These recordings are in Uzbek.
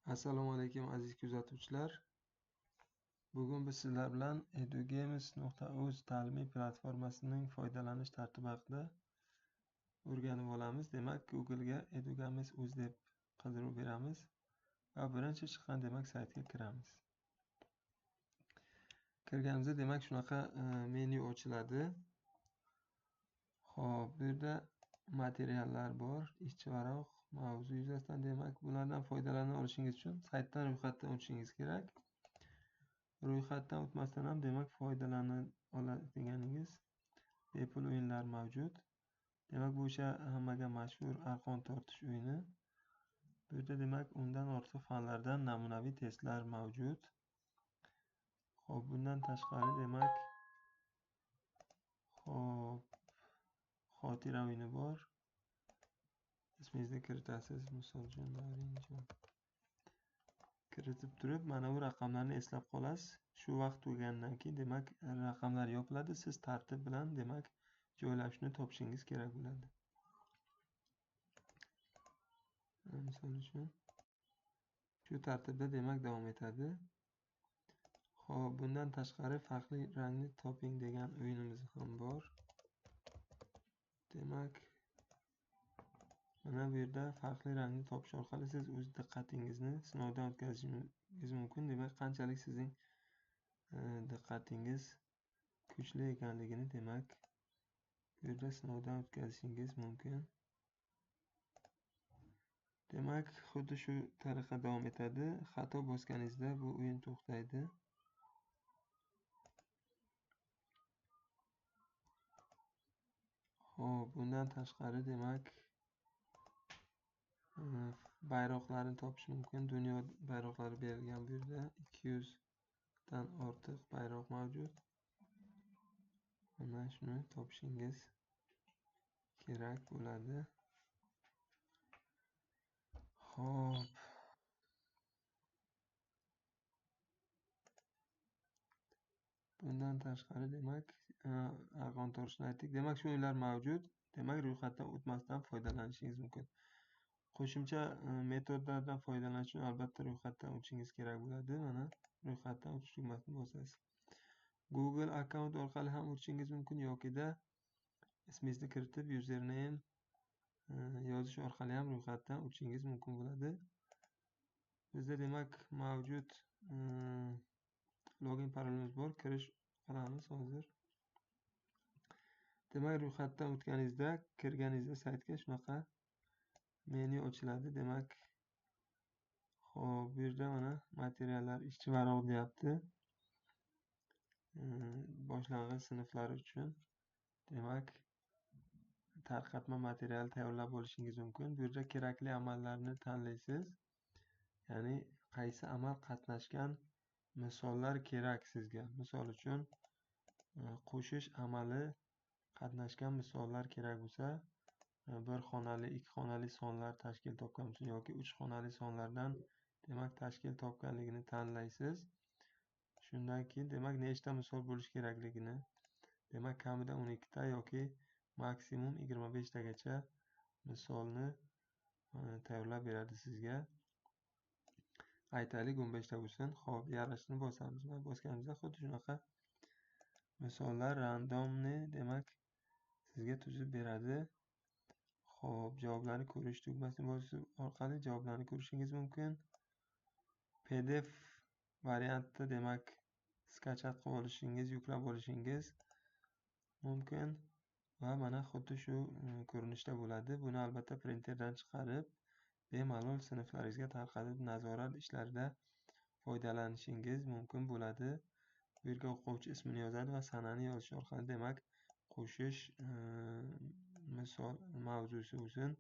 Assalomu alaykum aziz kuzatuvchilar. Bugun biz sizlar bilan edugames.uz ta'limiy platformasining foydalanish tartibi haqida o'rganib olamiz. Demak, Google ga edugames.uz deb qidiruv beramiz va birinchi chiqqan demak saytga kiramiz. Kirganimizda demak shunaqa menyu ochiladi. Xo'p, bu yerda materiallar bor, ishchi varoq, mavzu yuzasidan demak bulardan foydalana olishingiz uchun saytdan ro'yxatdan o'tishingiz kerak. Ro'yxatdan o'tmasdan ham demak foydalana oladiganingiz bepul o'yinlar mavjud. Demak, bu o'sha hammaga mashhur arqon tortish o'yini. Bu yerda demak undan ortiq fanlardan namunaviy testlar mavjud. Xo'p, bundan tashqari demak xotira o'yini bor. Ismingizni kiritasiz, misol uchun Davinjon. Kiritib turib, mana bu raqamlarni eslab qolasiz. Shu vaqt tugagandan keyin demak raqamlar yopiladi. Siz tartib bilan demak joylashni topishingiz kerak bo'ladi. Misol uchun shu tartibda demak davom etadi. Xo'p, bundan tashqari farqli rangni toping degan o'yinimiz ham bor. Demak, mana bu yerda farqli rangni topish orqali siz o'z diqqatingizni sinovdan o'tkazishingiz mumkin. Demak, qanchalik sizning diqqatingiz kuchli ekanligini demak bu yerda sinovdan o'tkazishingiz mumkin. Demak, xuddi shu tariqa davom etadi. Xato bosganingizda bu o'yin to'xtaydi. Xo'p, bundan tashqari demak bayroqlarni topish mumkin. Dunyo bayroqlari berilgan bu yerda 200 dan ortiq bayroq mavjud. Mana shuni topishingiz kerak bo'ladi. Xo'p. Bundan tashqari demak arqon tortishni aytdik. Demak, shu o'yinlar mavjud. Demak, ro'yxatdan o'tmasdan foydalanishingiz mumkin. Qo'shimcha metodlardan foydalanish uchun albatta ro'yxatdan o'tishingiz kerak bo'ladi. Mana ro'yxatdan o'tish tugmasini bosasiz. Google akkaunt orqali ham o'tishingiz mumkin yoki-da ismingizni kiritib username yozish orqali ham ro'yxatdan o'tishingiz mumkin bo'ladi. Bizda demak mavjud login parolimiz bor. Kirish qilamiz hozir. Demak, ro'yxatdan o'tganingizda, kirganingizda saytga shunaqa menyu ochiladi. Demak, xo'p, bu yerda mana materiallar ishchi varoq deyapti. Boshlang'ich sinflar uchun demak tarqatma material tayyorlab olishingiz mumkin. Bu yerda kerakli amallarni tanlaysiz. Ya'ni qaysi amal qatnashgan misollar kerak sizga. Misol uchun qo'shish amali qatnashgan misollar kerak bo'lsa, bir xonali, ikki xonali sonlar tashkil topgan bo'lsa yoki uch xonali sonlardan demak tashkil topganligini tanlaysiz. Shundan keyin demak nechta misol bo'lish kerakligini, demak kamida 12 ta yoki maksimum 25 tagacha misolni tayyorlab beradi sizga. Aytaylik 15 ta bo'lsin. Xo'p, yarashni bosamiz. Bosganimizda xuddi shunaqa misollar randomni demak sizga tuzib beradi. Xo'p, javoblarni ko'rish tugmasini bosish orqali javoblarni ko'rishingiz mumkin. PDF variantida demak skachat qilib olishingiz, yuklab olishingiz mumkin va mana xuddi shu ko'rinishda bo'ladi. Buni albatta printerdan chiqarib bemalol sinflaringizga tarqatib nazorat ishlarida foydalanishingiz mumkin bo'ladi. Bu yerga o'quvchi ismini yozadi va sanani yozish orqali demak qo'shish misol mavzusi bo'lsin,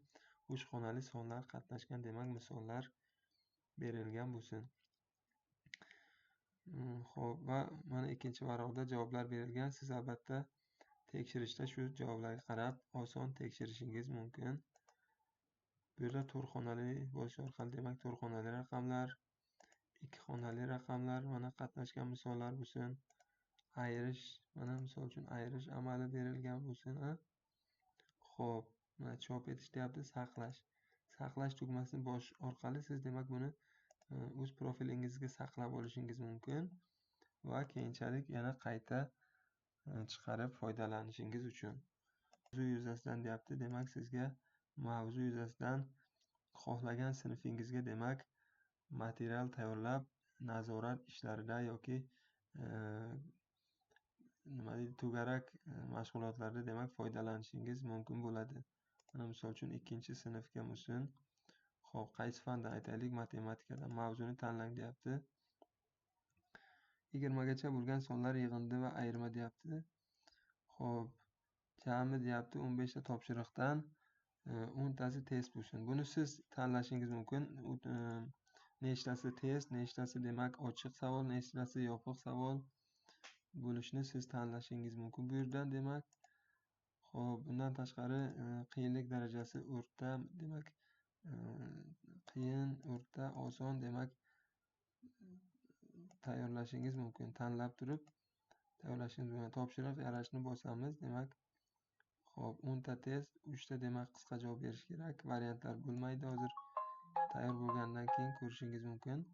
3 xonali sonlar qatnashgan demak misollar berilgan bo'lsin. Xo'p, va mana ikkinchi varaqda javoblar berilgan. Siz albatta tekshirishda shu javoblarga qarab oson tekshirishingiz mumkin. Bu yerda 4 xonali bo'lish orqali demak 4 xonali raqamlar, 2 xonali raqamlar, mana qatnashgan misollar bo'lsin. Ayirish, mana misol uchun ayirish amali berilgan bo'lsin. Xo'p, mana chop etish deyapti, saqlash. Saqlash tugmasini bosish orqali siz demak buni o'z profilingizga saqlab olishingiz mumkin va keyinchalik yana qayta chiqarib foydalanishingiz uchun. Mavzu yuzasidan deyapti. Demak, sizga mavzu yuzasidan xohlagan sinfingizga demak material tayyorlab nazorat ishlarida yoki nima deydi, to'garak mashg'ulotlarda demak foydalanishingiz mumkin bo'ladi. Mana misol uchun 2-sinfga bo'lsin. Xo'p, qaysi fandan aytaylik? Matematikadan mavzuni tanlang deyapti. 20 gacha bo'lgan sonlar yig'indi va ayirma deyapti. Xo'p, jami deyapti 15 ta topshiriqdan 10 tasi test bo'lsin. Buni siz tanlashingiz mumkin. Nechtasi test, nechtasi demak ochiq savol, nechtasi yopiq savol bo'lishini siz tanlashingiz mumkin bu yerdan demak. Xo'p, bundan tashqari qiyinlik darajasi o'rta, demak qiyin, o'rta, oson demak tayyorlashingiz mumkin. Tanlab turib tayyorlashingiz mumkin. Topshiriq yaratishni bosamiz. Demak, xo'p, 10 ta test, 3 ta demak qisqa javob berish kerak. Variantlar bo'lmaydi. Hozir tayyor bo'lgandan keyin ko'rishingiz mumkin.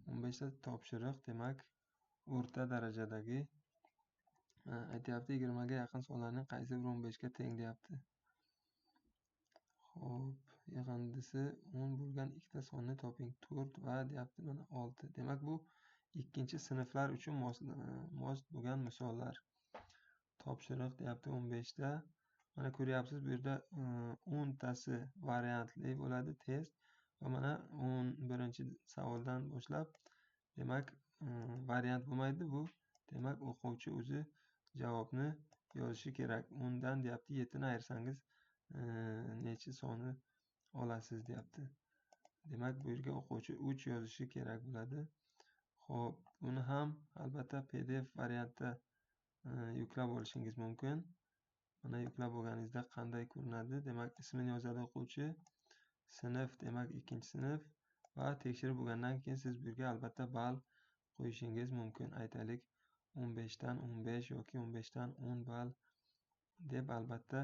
15 ta topshiriq demak o'rta darajadagi aytyapti. 20 ga yaqin sonlarning qaysi biri 15 ga teng deyapti. Xo'p, yig'indisi 10 bo'lgan ikkita sonni toping. 4 va deyapti mana 6. Demak, bu 2-sinflar uchun mos bo'lgan misollar. Topshiriq deyapti 15 ta. Mana ko'ryapsiz, bu yerda 10 tasi variantli bo'ladi test va mana 11-savoldan boshlab demak variant bo'lmaydi bu. Demak, o'quvchi o'zi javobni yozishi kerak. 10 dan deyapti 7 ni ayirsangiz necha soni olasiz deyapti. Demak, bu yerga o'quvchi 3 yozishi kerak bo'ladi. Xo'p, buni ham albatta PDF variantda yuklab olishingiz mumkin. Mana yuklab olganingizda qanday ko'rinadi? Demak, ismini yozadi o'quvchi, sinf demak 2-sinf va tekshirib bo'lgandan keyin siz bu yerga albatta ball qo'yishingiz mumkin. Aytaylik 15 dan 15 yoki 15 dan 10 ball deb albatta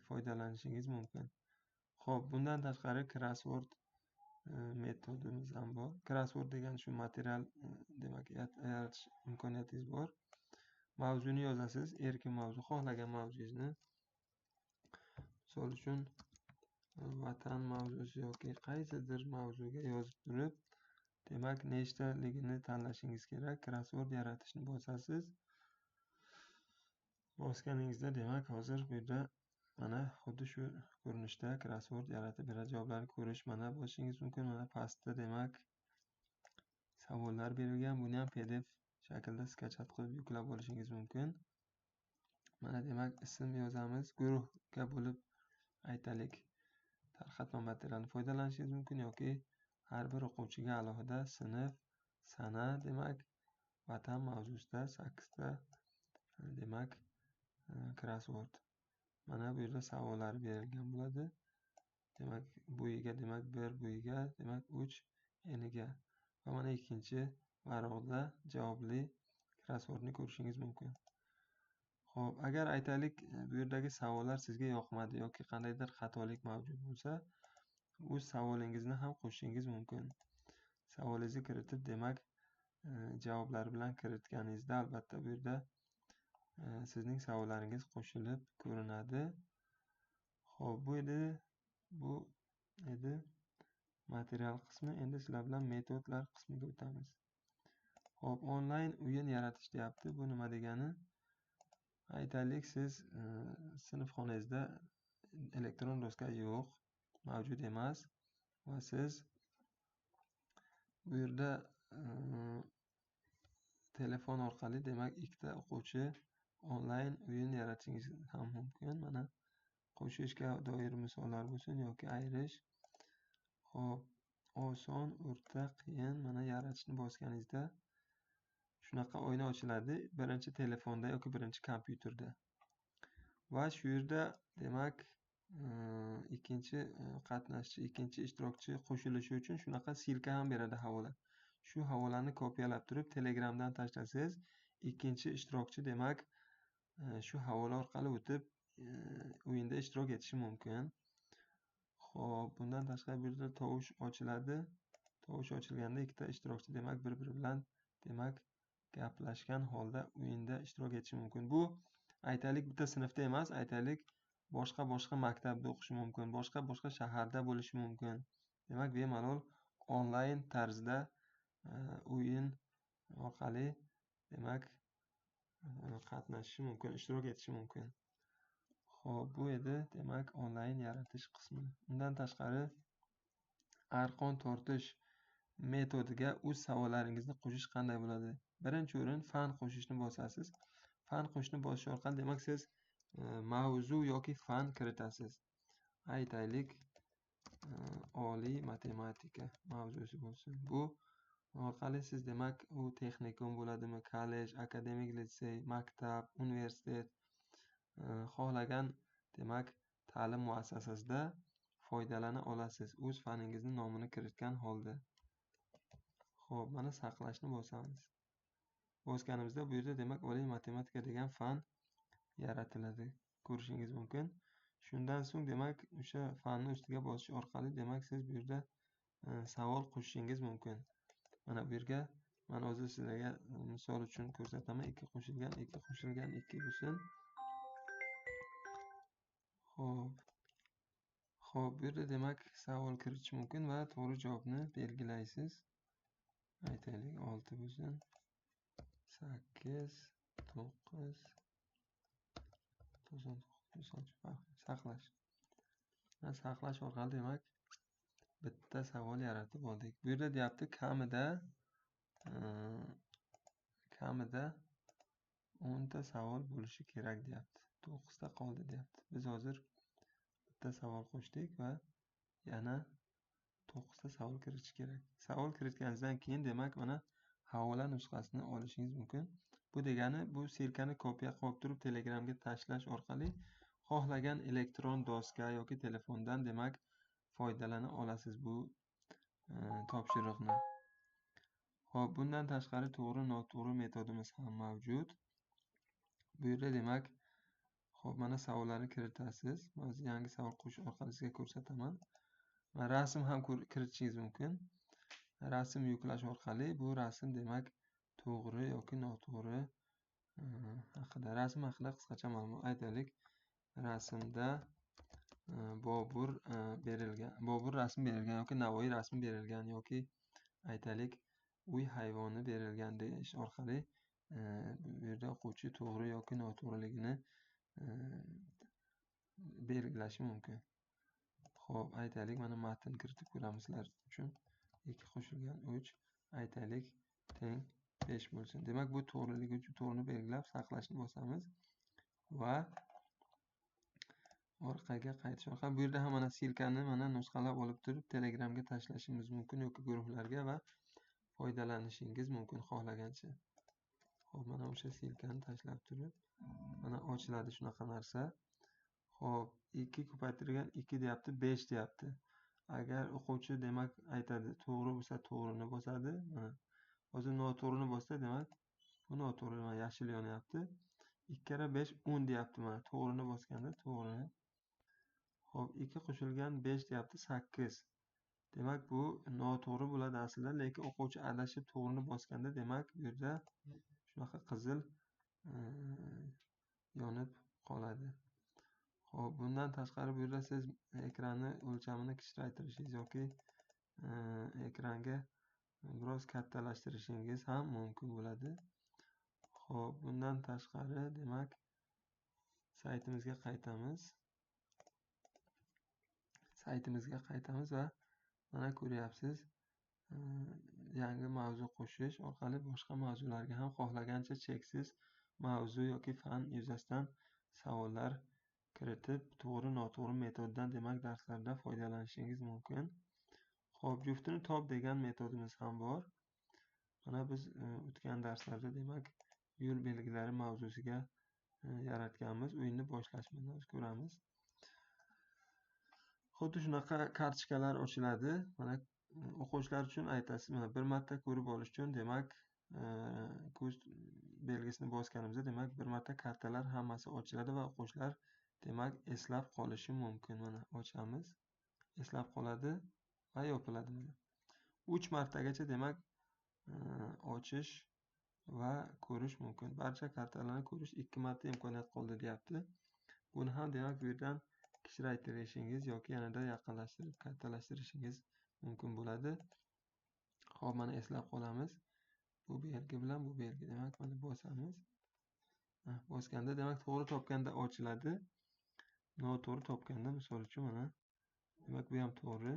foydalanishingiz mumkin. Xo'p, bundan tashqari crossword metodimiz ham bor. Crossword degan shu material demak yaratish imkoniyatingiz bor. Mavzuni yozasiz, erkin mavzu, xohlagan mavzungizni. Misol uchun vatan mavzusi yoki qaysidir mavzuga yozib turib, demak nechtaligini tanlashingiz kerak. Crossword yaratishni bosasiz. Bosganingizda demak hozir bu yerda mana xuddi shu ko'rinishda crossword yaratib beradi. Javoblarni ko'rish mana bosishingiz mumkin. Mana pastda demak savollar berilgan. Buni ham PDF shaklda skachat qilib yuklab olishingiz mumkin. Mana demak ism yozamiz. Guruhga bo'lib aytaylik tarqatma materialni foydalanishingiz mumkin yoki har bir o'quvchiga alohida sinf, sana demak vatan mavzusida 8 ta demak crossword. Mana bu yerda savollar berilgan bo'ladi. Demak, bo'yiga demak 1, bo'yiga demak 3, eniga. Va mana ikkinchi varaqda javobli crosswordni ko'rishingiz mumkin. Xo'p, agar aytaylik bu yerdagi savollar sizga yoqmadi yoki qandaydir xatolik mavjud bo'lsa, o'z savolingizni ham qo'shishingiz mumkin. Savolingizni kiritib, demak javoblar bilan kiritganingizda albatta bu yerda sizning savollaringiz qo'shilib ko'rinadi. Xo'p, bu edi material qismi. Endi sizlar bilan metodlar qismiga o'tamiz. Xo'p, onlayn o'yin yaratish deyapti. Bu nima degani? Aytaylik, siz sinfxonangizda elektron doska yo'q, mavjud emas va siz bu yerda telefon orqali demak ikkita o'quvchi onlayn o'yin yaratishingiz ham mumkin. Mana qo'shishga doir misollar bo'lsin yoki ayirish. Xo'p, oson, o'rta, qiyin. Mana yaratishni bosganingizda shunaqa oyna ochiladi. Birinchi telefonda yoki birinchi kompyuterda. Va shu yerda demak ikkinchi qatnashchi, ikkinchi ishtirokchi qo'shilishi uchun shunaqa silka ham beradi, havola. Shu havolani kopiyalab turib Telegramdan tashlasangiz, ikkinchi ishtirokchi demak shu havola orqali o'tib o'yinda ishtirok etishi mumkin. Xo'p, bundan tashqari bu yerda tovush ochiladi. Tovush ochilganda ikkita ishtirokchi demak bir-biri bilan demak gaplashgan holda o'yinda ishtirok etishi mumkin. Bu aytaylik bitta sinfda emas, aytaylik boshqa maktabda o'qishi mumkin, boshqa shaharda bo'lishi mumkin. Demak, bemalol onlayn tarzda o'yin orqali demak qatnashishi mumkin, ishtirok etishi mumkin. Xo'p, bu edi demak onlayn yaratish qismi. Undan tashqari arqon tortish metodiga o'z savollaringizni qo'shish qanday bo'ladi? Birinchi o'rin fan qo'shishni bosasiz. Fan qo'shishni bosish orqali demak siz mavzu yoki fan kiritasiz. Aytaylik oliy matematika mavzusi bo'lsin. Bu orqali siz demak u texnikum bo'ladimi, kollej, akademik litsey, maktab, universitet xohlagan demak ta'lim muassasasida foydalana olasiz. O'z faningizni nomini kiritgan holda. Xo'p, mana saqlashni bosamiz. Bosganimizda bu yerda demak oliy matematika degan fan yaratiladi. Ko'rishingiz mumkin. Shundan so'ng demak o'sha fanni ustiga bosish orqali demak siz bu yerda savol qo'shishingiz mumkin. Mana bu yerga men hozir sizlarga misol uchun ko'rsataman. 2 qo'shilgan 2 qo'shilgan 2 bo'lsin. Xo'p, bu yerda demak savol kiritish mumkin va to'g'ri javobni belgilaysiz. Aytaylik 6 bo'lsin. 8 9 saqlash. Saqlash orqali demak bitta savol yaratib oldik. Bu yerda deyapti kamida 10 ta savol bo'lishi kerak deyapti. 9 ta qoldi deyapti. Biz hozir bitta savol qo'shdik va yana 9 ta savol kiritish kerak. Savol kiritganingizdan keyin demak mana havola nusxasini olishingiz mumkin. Bu degani bu silkani kopiya qilib turib Telegramga tashlash orqali xohlagan elektron doska yoki telefondan demak foydalana olasiz bu topshiriqni. Xo'p, bundan tashqari to'g'ri noto'g'ri metodimiz ham mavjud. Bu yerda demak xo'p, mana savollarni kiritasiz. Hozir yangi savol qo'shish orqali sizga ko'rsataman. Rasm ham kiritishingiz mumkin. Rasm yuklash orqali bu rasm demak to'g'ri yoki noto'g'ri haqida, rasm haqida qisqacha ma'lumot aytaylik. Rasmda Bobur rasmi berilgan yoki Navoiy rasmi berilgan yoki aytaylik uy hayvoni berilgan deyish orqali bu yerda o'quvchi to'g'ri yoki noto'g'riligini belgilashi mumkin. Xo'p, aytaylik mana matn kiritib ko'ramiz sizlar uchun. 2 qo'shilgan 3 aytaylik teng 5 bo'lsin. Demak bu to'g'riligi uchun to'g'rini belgilab saqlashni bosamiz va orqaga qaytish orqali bu yerda ham mana silkani mana nusxalab olib turib Telegramga tashlashimiz mumkin yoki guruhlarga va foydalanishingiz mumkin xohlagancha. Xo'p, mana o'sha silkani tashlab turib mana ochiladi shunaqa narsa. Xo'p, 2 ko'paytirilgan 2 deyapti, 5 deyapti. Agar o'quvchi demak aytadi, to'g'ri bo'lsa to'g'rini bosadi. Mana hozir noto'g'rini bossa demak bu noto'g'ri, mana yashil yonyapti. 2 kara 5 10 deyapti, mana to'g'rini bosganda to'g'ri. Xo'p, 2 qo'shilgan 5 deyapti, 8. Demak bu noto'g'ri bo'ladi aslida, lekin o'quvchi adashib to'g'rini bosganda demak bu yerda shunaqa qizil yonib qoladi. Xo'p, bundan tashqari bu yerda siz ekranni o'lchamini kichraytirishingiz yoki ekranga biroz kattalashtirishingiz ham mumkin bo'ladi. Xo'p, bundan tashqari demak saytimizga qaytamiz va mana ko'ryapsiz, yangi mavzu qo'shish orqali boshqa mavzularga ham xohlagancha cheksiz mavzu yoki fan yuzasidan savollar kiritib to'g'ri noto'g'ri metoddan demak darslarda foydalanishingiz mumkin. Xo'p, juftini top degan metodimiz ham bor. Mana biz o'tgan darslarda demak yo'l belgilari mavzusiga yaratganmiz. O'yinni boshlashni ko'ramiz. Xuddi shunaqa kartochkalar ochiladi. Mana o'quvchilar uchun aytasiz, mana bir marta ko'rib olish uchun demak ko'z belgisini bosganimizda demak bir marta kartalar hammasi ochiladi va o'quvchilar demak eslab qolishi mumkin. Mana ochamiz. eslab qoladi va yopiladi. 3 martagacha demak ochish va ko'rish mumkin. Barcha kartalarni ko'rish 2 marta imkoniyat qoldi deyapti. Buni ham demak bu yerdan kichraytirishingiz yoki yanada yaqinlashtirib kattalashtirishingiz mumkin bo'ladi. Xo'p, mana eslab qolamiz. Bu belgi bilan bu belgi demak mana bosamiz. Bosganda demak to'g'ri topganda ochiladi. Noto'g'ri topganda misol uchun mana demak bu ham to'g'ri.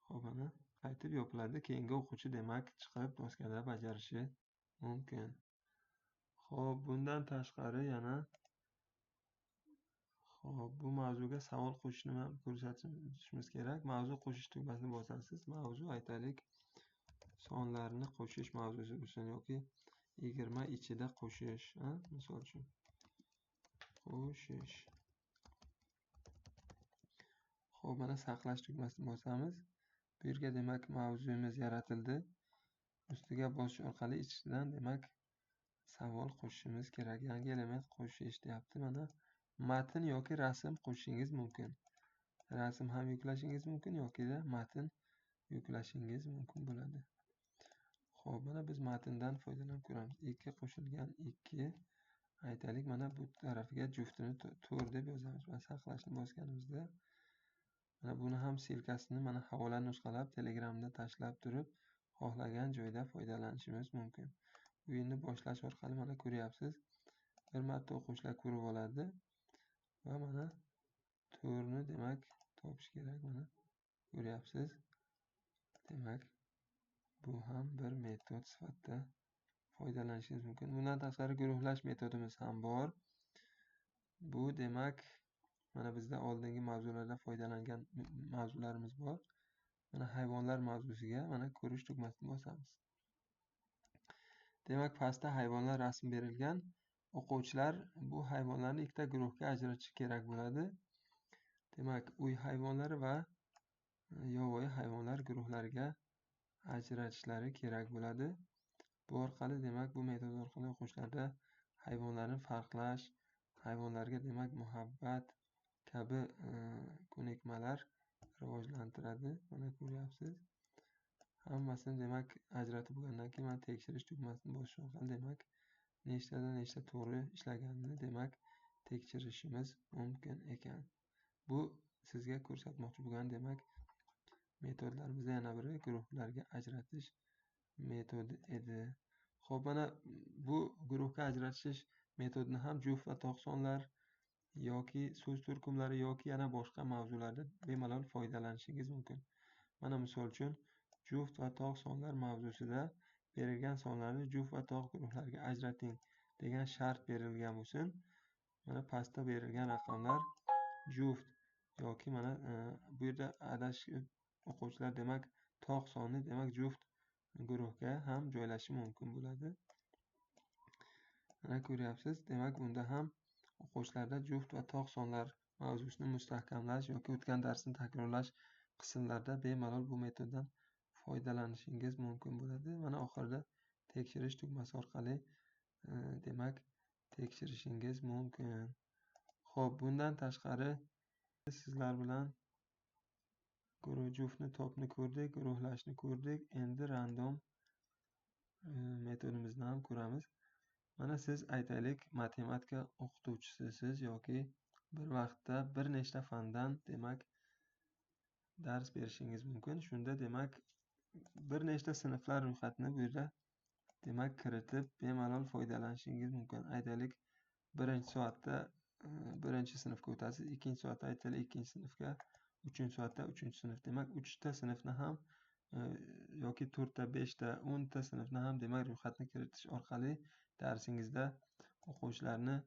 Xo'p, mana qaytib yopiladi. Keyingi o'quvchi demak chiqib doskada bajarishi mumkin. Xo'p, bundan tashqari yana bu mavzuga savol qo'shishni ham ko'rsatishimiz kerak. Mavzu qo'shish tugmasini bosasiz. Mavzu aytaylik sonlarni qo'shish mavzusi bo'lsin yoki 20 ichida qo'shish, misol uchun qo'shish. Xo'p, mana saqlash tugmasini bosamiz. Bu yerga demak mavzuyimiz yaratildi. Ustiga bosish orqali ichidan demak savol qo'shishimiz kerak. Yangi element qo'shish deyapti. Mana matn yoki rasm qo'shishingiz mumkin. Rasm ham yuklashingiz mumkin yoki matn yuklashingiz mumkin bo'ladi. Xo'p, mana biz matndan foydalanib ko'ramiz. 2 qo'shilgan 2. Aytaylik mana bu tarafiga juftini 4 deb yozamiz. Mana saqlashni bosganimizda mana buni ham silkasini mana havola nusxalab Telegramda tashlab turib xohlagan joyda foydalanishimiz mumkin. O'yinni boshlash orqali mana ko'ryapsiz. Bir marta o'quvchilar ko'rib oladi va mana to'rni demak topish kerak. Mana ko'ryapsiz. Demak bu ham bir metod sifatida foydalanishingiz mumkin. Bundan tashqari guruhlash metodimiz ham bor. Bu demak mana bizda oldingi mavzularda foydalangan mavzularimiz bor. Mana hayvonlar mavzusiga mana ko'rish tugmasini bosamiz. Demak pastda hayvonlar rasm berilgan. O'quvchilar bu hayvonlarni ikkita guruhga ajratish kerak bo'ladi. Demak uy hayvonlari va yovvoyi hayvonlar guruhlariga ajratishlari kerak bo'ladi. Bu orqali demak bu metod orqali o'quvchilarda hayvonlarni farqlash, hayvonlarga demak muhabbat kabi ko'nikmalar rivojlantiradi. Mana ko'ryapsiz. Hammasini demak ajratib bo'lgandan keyin mana tekshirish tugmasini bosish orqali demak nechtadan nechta to'g'ri ishlaganini demak tekshirishimiz mumkin ekan. Bu sizga ko'rsatmoqchi bo'lgan demak metodlarimizdan yana biri guruhlarga ajratish metodi edi. Xo'p, mana bu guruhga ajratish metodini ham juft va tog' sonlar yoki so'z turkumlari yoki yana boshqa mavzularda bemalol foydalanishingiz mumkin. Mana misol uchun juft va tog' sonlar mavzusida berilgan sonlarni juft va tog' guruhlariga ajrating degan shart berilgan bo'lsin. Mana pastda berilgan raqamlar juft yoki mana bu yerda adashib o'quvchilar demak tog' sonni demak juft guruhga ham joylashi mumkin bo'ladi. Mana ko'ryapsiz. Demak bunda ham o'quvchilarda juft va tog' sonlar mavzusini mustahkamlash yoki o'tgan darsni takrorlash qismlarda bemalol bu metoddan foydalanishingiz mumkin bo'ladi. Mana oxirida tekshirish tugmasi orqali demak tekshirishingiz mumkin. Xo'p, bundan tashqari sizlar bilan juftni topni ko'rdik, guruhlashni ko'rdik. Endi random metodimizni ham ko'ramiz. Mana siz aytaylik matematika o'qituvchisiz yoki bir vaqtda bir nechta fandan demak dars berishingiz mumkin. Shunda demak bir nechta sinflar ro'yxatini bu yerda demak kiritib bemalol foydalanishingiz mumkin. Aytaylik birinchi soatda birinchi sinfga o'tasiz, ikkinchi soatda aytaylik ikkinchi sinfga, uchinchi soatda uchinchi sinf. Demak 3 ta sinfni ham yoki 4 ta, 5 ta, 10 ta sinfni ham demak ro'yxatni kiritish orqali darsingizda o'quvchilarni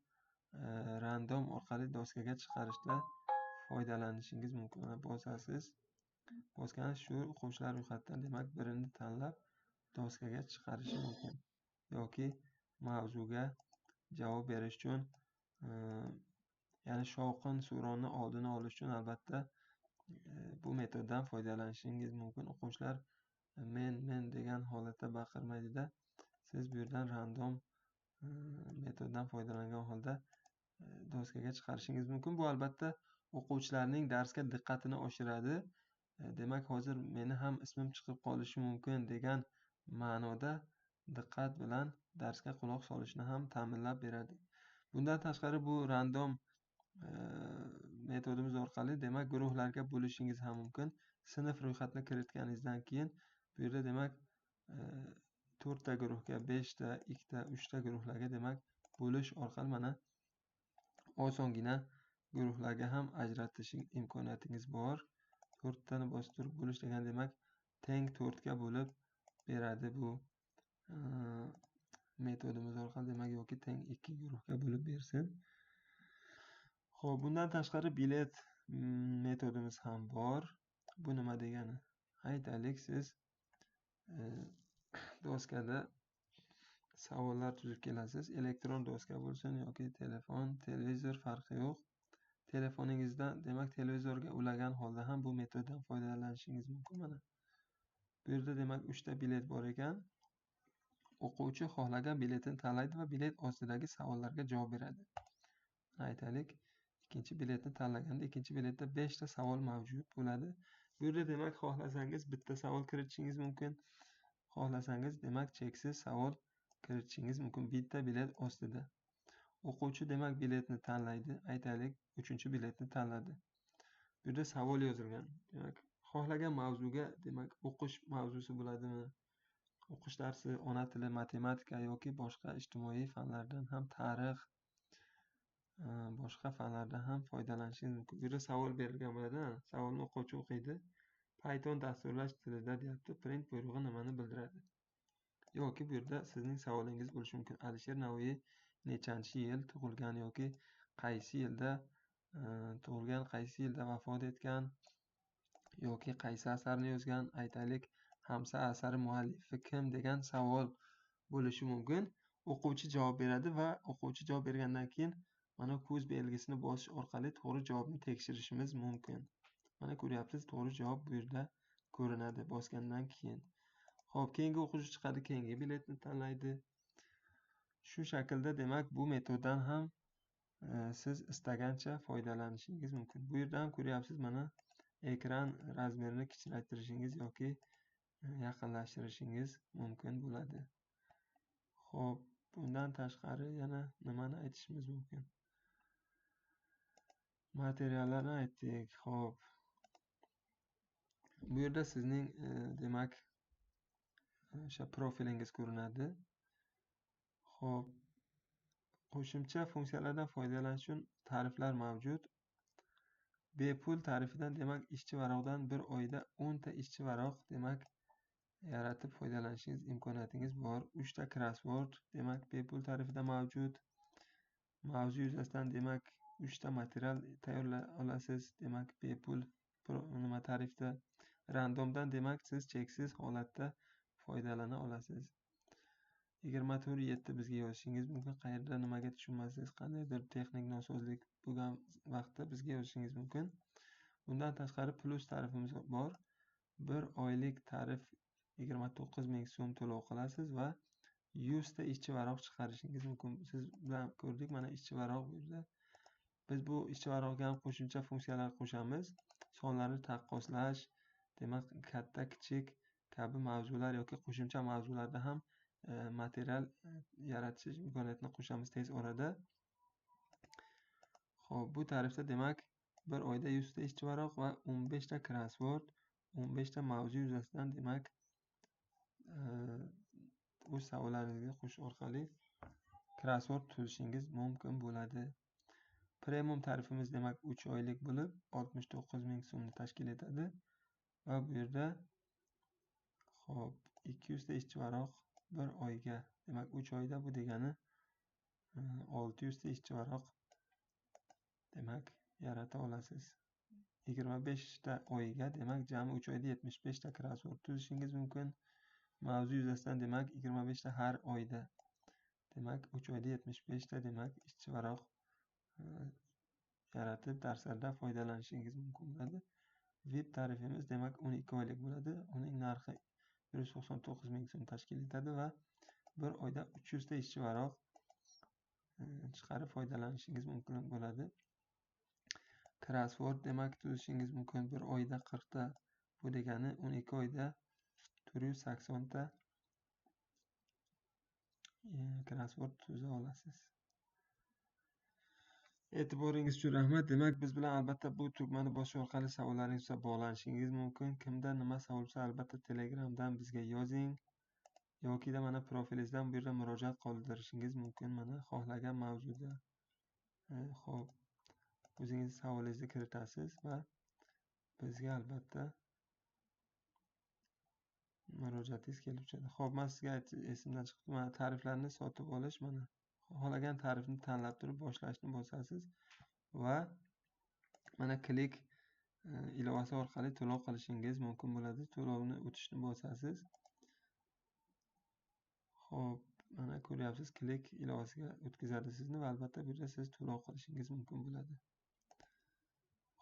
random orqali doskaga chiqarishda foydalanishingiz mumkin. Mana bosasiz. Bosgansiz shu o'quvchilar ro'yxatidan demak birini tanlab doskaga chiqarishi mumkin. Yoki mavzuga javob berish uchun ya'ni shovqin suronning oldini olish uchun albatta bu metoddan foydalanishingiz mumkin. O'quvchilar men degan holatda baqirmaydida. Siz bu yerdan random metoddan foydalangan holda doskaga chiqarishingiz mumkin. Bu albatta o'quvchilarning darsga diqqatini oshiradi. Demak, hozir meni ham ismim chiqib qolishi mumkin degan ma'noda diqqat bilan darsga quloq solishni ham ta'minlab beradi. Bundan tashqari bu random metodimiz orqali demak guruhlarga bo'lishingiz ham mumkin. Sinf ro'yxatini kiritganingizdan keyin bu yerda demak 4 ta guruhga, 5 ta, 2 ta, 3 ta guruhlarga demak bo'lish orqali mana osongina guruhlarga ham ajratish imkoniyatingiz bor. 4 tani bostirib bo'lish degan demak teng 4 ga bo'lib beradi bu metodimiz orqali demak yoki teng 2 guruhga bo'lib bersin. Xo'p, bundan tashqari bilet metodimiz ham bor. Bu nima degani? Aytaylik, siz doskada savollar tuzib kelasiz. Elektron doska bo'lsin yoki telefon, televizor farqi yo'q. Telefoningizdan demak televizorga ulagan holda ham bu metoddan foydalanishingiz mumkin. Mana bu yerda demak 3 ta bilet bor ekan. O'quvchi xohlagan biletini tanlaydi va bilet ostidagi savollarga javob beradi. Aytaylik, ikkinchi biletni tanlaganda ikkinchi biletda 5 ta savol mavjud bo'ladi. Bu yerda demak xohlasangiz bitta savol kiritishingiz mumkin. Xohlasangiz demak cheksiz savol kiritishingiz mumkin bitta bilet ostida. O'quvchi demak biletni tanlaydi. Aytaylik, 3-biletni tanladi. Bu yerda savol yozilgan. Demak, xohlagan mavzuga demak o'qish mavzusi bo'ladimi? O'qish darsi, ona tili, matematika yoki boshqa ijtimoiy fanlardan ham, tarix, boshqa fanlardan ham foydalanishingiz mumkin. Bu yerda savol berilgan bo'ladi. Savolni o'quvchi o'qiydi. Python dasturlash tilida deyapti. Print buyrug'i nimani bildiradi? Yoki bu yerda sizning savolingiz bo'lishi mumkin. Alisher Navoiy nechanchi yil tug'ilgan yoki qaysi yilda tug'ilgan, qaysi yilda vafot etgan yoki qaysi asarni yozgan, aytaylik, Hamsa asari muallifi kim degan savol bo'lishi mumkin. O'quvchi javob beradi va o'quvchi javob bergandan keyin mana ko'z belgisini bosish orqali to'g'ri javobni tekshirishimiz mumkin. Mana ko'ryapsiz, to'g'ri javob bu yerda ko'rinadi bosgandan keyin. Xo'p, keyingi o'quvchi chiqadi, keyingi biletni tanlaydi. Shu shaklda demak bu metoddan ham siz istagancha foydalanishingiz mumkin. Bu yerda ham ko'ryapsiz, mana ekran razmerini kichraytirishingiz yoki yaqinlashtirishingiz mumkin bo'ladi. Xo'p, bundan tashqari yana nimani aytishimiz mumkin? Materiallarni aytdik. Xo'p, bu yerda sizning demak o'sha profilingiz ko'rinadi. Xo'p, qo'shimcha funksiyalardan foydalanish uchun tariflar mavjud. Bepul tarifidan demak ishchi varaqdan bir oyda 10 ta ishchi varaq demak yaratib foydalanishingiz imkoniyatingiz bor. 3 ta crossword demak bepul tarifida mavjud. Mavzu yuzasidan demak 3 ta material tayyorlay olasiz. Demak bepul nima tarifda. Randomdan demak siz cheksiz holatda foydalana olasiz. 24/7 bizga yozishingiz mumkin. Qayerda nimaga tushunmasangiz, qandaydir texnik nosozlik bo'lgan vaqtda bizga yozishingiz mumkin. Bundan tashqari plus tarifimiz bor. 1 oylik tarif 29,000 so'm to'lov qilasiz va 100 ta ishchi varaq chiqarishingiz mumkin. Siz bilan ko'rdik, mana ishchi varaq bu yerda. Biz bu ishchi varaqga ham qo'shimcha funksiyalar qo'shamiz. Sonlarni taqqoslash, demak katta, kichik kabi mavzular yoki qo'shimcha mavzularda ham material yaratish imkoniyatini qo'shamiz tez orada. Xo'p, bu tarifda demak 1 oyda 100 ta ishchi varaq va 15 ta crossword, 15 ta mavzu yuzasidan demak o'z savollaringizga qo'shish orqali crossword tuzishingiz mumkin bo'ladi. Premium tarifimiz demak 3 oylik bo'lib 69,000 so'mni tashkil etadi va bu yerda xo'p 200 ta ishchi varaq 1 oyga, demak 3 oyda bu degani 600 ta ishchi varaq demak yarata olasiz. 25 ta oyga demak jami 3 oyda 75 ta crossword tuzishingiz mumkin. Mavzu yuzasidan demak 25 ta har oyda. Demak 3 oyda 75 ta demak ishchi varaq yaratib darslarda foydalanishingiz mumkin bo'ladi. VIP tarifimiz demak 12 oylik bo'ladi. Uning narxi 199,000 so'm tashkil etadi va 1 oyda 300 ta ishchi varaq chiqarib foydalanishingiz mumkin bo'ladi. Crossword demak tuzishingiz mumkin. Bir oyda 40 ta. Bu degani 12 oyda 480 ta crossword tuza olasiz. E'tiboringiz uchun rahmat. Demak, biz bilan albatta bu tugmani bosish orqali savollaringiz bilan bog'lanishingiz mumkin. Kimda nima savol bo'lsa, albatta Telegramdan bizga yozing yoki mana profilingizdan bu yerda murojaat qoldirishingiz mumkin. Mana xohlagan mavzuda. Xo'p, o'zingiz savolingizni kiritasiz va bizga albatta murojaatingiz kelib tushadi. Xo'p, men sizga esimdan chiqibdi. Mana tariflarni sotib olish, mana xohlagan tarifni tanlab turib boshlashni bosasiz va mana klik ilovasi orqali to'lov qilishingiz mumkin bo'ladi. To'lovni o'tishni bosasiz. Xo'p, mana ko'ryapsiz, klik ilovasiga o'tkazadi sizni va albatta bu yerda siz to'lov qilishingiz mumkin bo'ladi.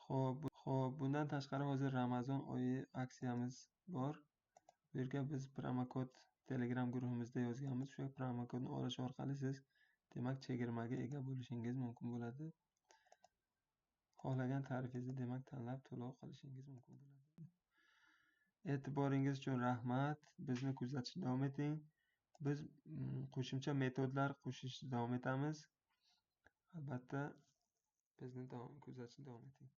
Xo'p, bundan tashqari hozir Ramazon oyi aksiyamiz bor. Bu yerga biz promokod Telegram guruhimizda yozganmiz. Shu promokodni olish orqali siz demak chegirmaga ega bo'lishingiz mumkin bo'ladi. Xohlagan tarifingizni demak tanlab to'lov qilishingiz mumkin bo'ladi. E'tiboringiz uchun rahmat. Bizni kuzatishda davom eting. Biz qo'shimcha metodlar qo'shishda davom etamiz. Albatta bizni kuzatishda davom eting.